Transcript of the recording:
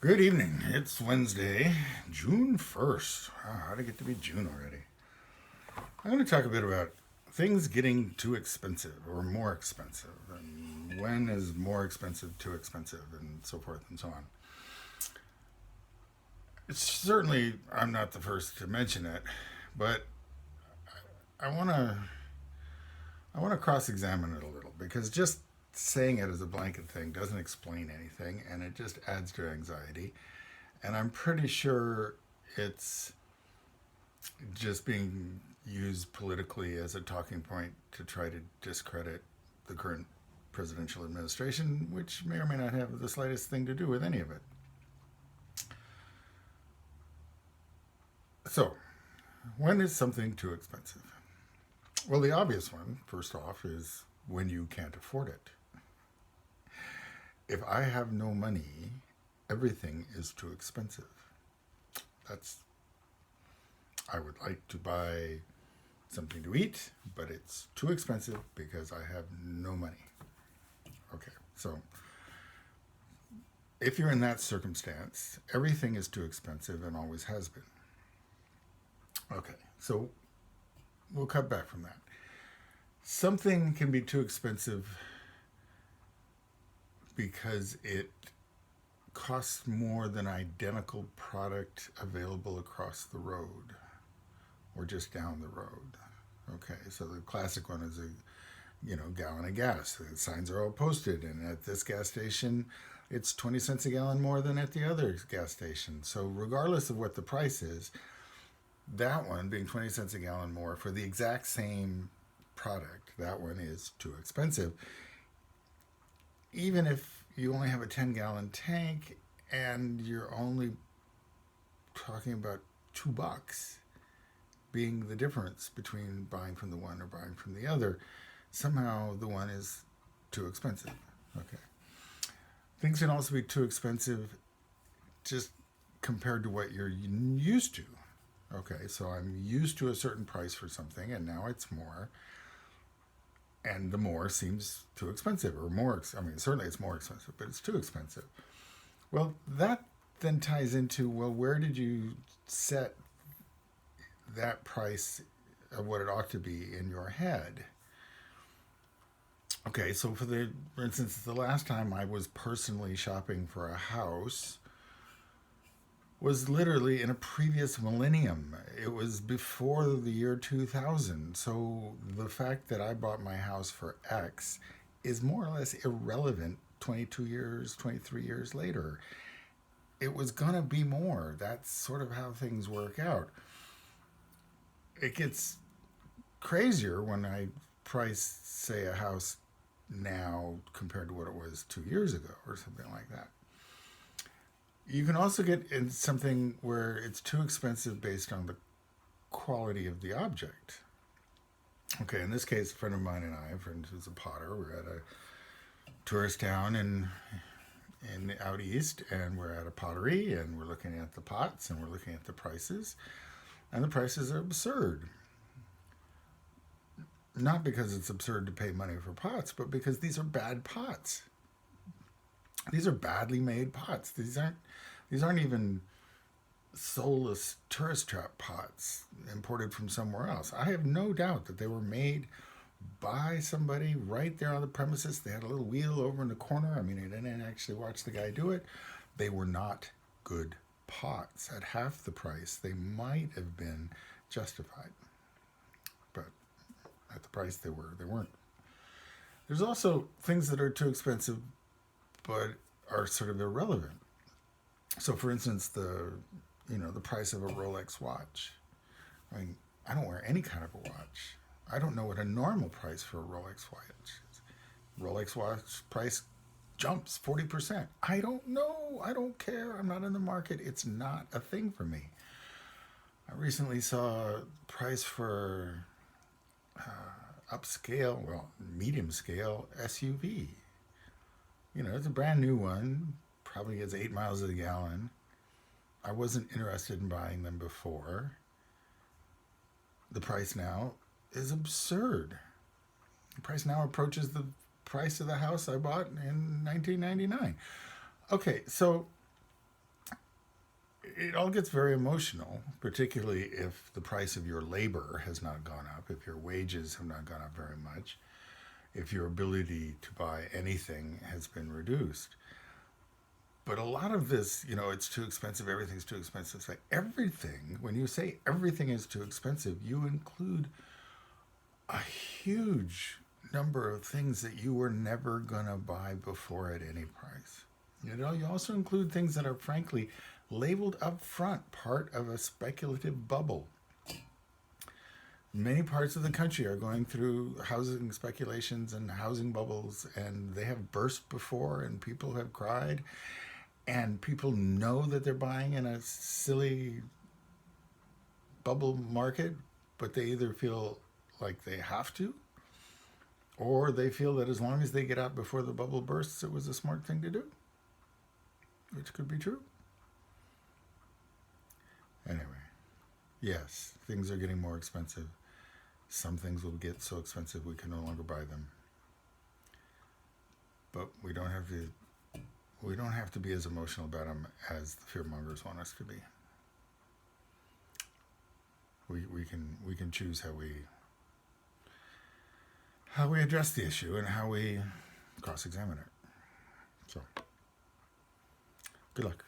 Good evening. It's Wednesday, June 1st. Wow, how'd it get to be June already? I'm going to talk a bit about things getting too expensive or more expensive, and when is more expensive too expensive, and so forth and so on. It's certainly, I'm not the first to mention it, but I want to I want to cross-examine it a little because just saying it as a blanket thing doesn't explain anything, and it just adds to anxiety. And I'm pretty sure it's just being used politically as a talking point to try to discredit the current presidential administration, which may or may not have the slightest thing to do with any of it. So, when is something too expensive? Well, the obvious one, first off, is when you can't afford it. If I have no money, everything is too expensive. That's, I would like to buy something to eat, but it's too expensive because I have no money. Okay, so if you're in that circumstance, everything is too expensive and always has been. Okay, so we'll cut back from that. Something can be too expensive because it costs more than identical product available across the road or just down the road. Okay, so the classic one is a gallon of gas. The signs are all posted, and at this gas station, it's 20 cents a gallon more than at the other gas station. So regardless of what the price is, that one being 20 cents a gallon more for the exact same product, that one is too expensive. Even if you only have a 10-gallon tank and you're only talking about $2 being the difference between buying from the one or buying from the other, somehow the one is too expensive. Okay. Things can also be too expensive just compared to what you're used to. Okay, so I'm used to a certain price for something and now it's more, and the more seems too expensive, or more, I mean, certainly it's more expensive, but it's too expensive. Well, that then ties into, well, where did you set that price of what it ought to be in your head? Okay, so for instance, the last time I was personally shopping for a house was literally in a previous millennium. It was before the year 2000. So the fact that I bought my house for X is more or less irrelevant 22 years, 23 years later. It was going to be more. That's sort of how things work out. It gets crazier when I price, say, a house now compared to what it was 2 years ago or something like that. You can also get in something where it's too expensive based on the quality of the object. Okay, in this case, a friend of mine and I, a friend who's a potter, we're at a tourist town in out east, and we're at a pottery, and we're looking at the pots, and we're looking at the prices, and the prices are absurd. Not because it's absurd to pay money for pots, but because these are bad pots. These are badly made pots. These aren't even soulless tourist trap pots imported from somewhere else. I have no doubt that they were made by somebody right there on the premises. They had a little wheel over in the corner. I mean, I didn't actually watch the guy do it. They were not good pots. At half the price, they might have been justified. But at the price they weren't. There's also things that are too expensive but are sort of irrelevant. So, for instance, the price of a Rolex watch. I mean, I don't wear any kind of a watch. I don't know what a normal price for a Rolex watch is. Rolex watch price jumps 40%. I don't know. I don't care. I'm not in the market. It's not a thing for me. I recently saw a price for upscale, well, medium scale SUV. It's a brand new one, probably gets 8 miles a gallon. I wasn't interested in buying them before. The price now is absurd. The price now approaches the price of the house I bought in 1999. Okay, so it all gets very emotional, particularly if the price of your labor has not gone up, if your wages have not gone up very much, if your ability to buy anything has been reduced. But a lot of this, it's too expensive, everything's too expensive. It's like everything, when you say everything is too expensive, you include a huge number of things that you were never going to buy before at any price. You also include things that are frankly labeled up front, part of a speculative bubble. Many parts of the country are going through housing speculations and housing bubbles, and they have burst before, and people have cried, and people know that they're buying in a silly bubble market, but they either feel like they have to, or they feel that as long as they get out before the bubble bursts, it was a smart thing to do, which could be true. Anyway, yes, things are getting more expensive. Some things will get so expensive we can no longer buy them. But we don't have to be as emotional about them as the fear mongers want us to be. We can choose how we address the issue and how we cross-examine it. So, good luck.